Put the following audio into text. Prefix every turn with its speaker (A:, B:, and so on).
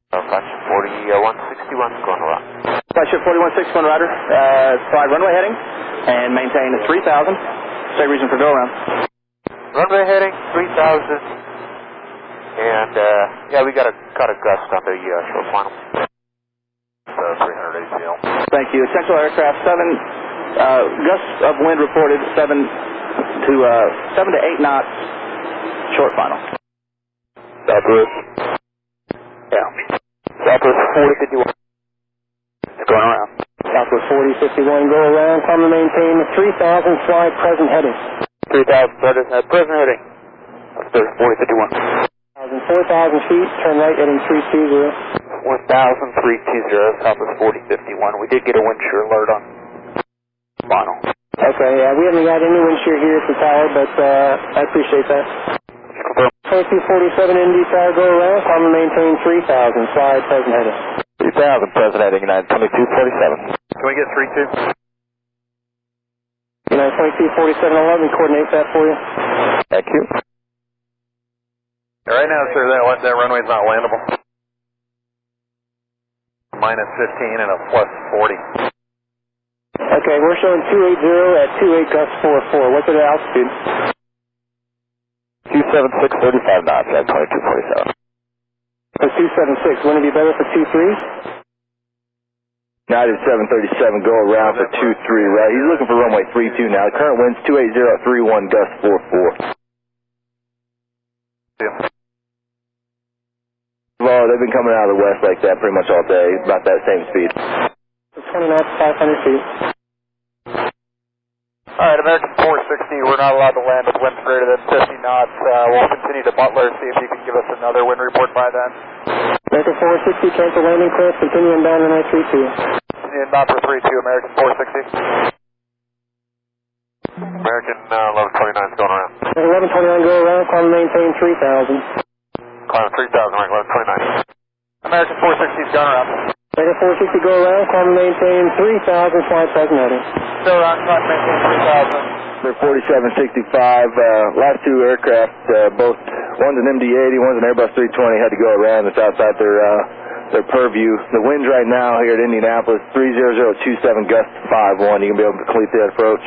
A: Flagship 4161 going around.
B: Flagship 4161 Ryder, slide runway heading and maintain 3,000. Same reason for go around.
A: Runway heading 3,000. And yeah, we got a gust on the short final. 300 ACL.
B: Thank you. Essential aircraft 7 gusts of wind reported 7 to 8 knots. Short final.
A: Southwest. Yeah. Southwest 4051. It's going around.
C: Southwest 4051, go around, climb and maintain 3,000, slide present heading.
A: 3,000 present heading. Southwest 4051.
C: 4,000 feet, turn right heading 320.
A: 1,320, Southwest 4051. We did get a wind shear alert on final.
C: Okay, yeah, we haven't got any wind shear here at the tower, but I appreciate that.
A: Confirm.
C: 2247 Indy tower, go around, climb and maintain 3,000, slide present heading.
A: 3,000 present heading, United 2247. Can we get 32?
C: United 224711, coordinate that for you.
A: Thank you. Right now, sir, that runway's not landable. Minus 15 and a plus 40.
C: Okay, we're showing 280 at 28 gust 44. What's the altitude?
A: 276, 35 knots at 2247.
C: So 276. Wouldn't it be better for 23?
B: United 737, go around for 23, right? He's looking for runway 32 now. The current wind's 280 at 31, gust 44.
A: Yeah.
B: Well, they've been coming out of the west like that pretty much all day, about that same speed.
C: 20 knots, 500 feet.
A: Alright, American 460, we're not allowed to land with winds greater than 50 knots. We'll continue to Butler, see if you can give us another wind report by then.
C: American 460, cancel landing clear, continuing down to 932.
A: Continuing down for 32, American 460. American 1129 is going around.
C: 1129, go around, climb and maintain 3,000.
A: Climb 3,000, American 1129. American 460 is going around.
C: American 460, go around, climb and maintain 3,000, slide present heading.
A: Still around, climb and maintain 3,000.
B: They're 4765, last two aircraft, both, one's an MD-80, one's an Airbus 320, had to go around. It's outside their purview. The winds right now here at Indianapolis, 30027, gust 51. You can be able to complete that approach.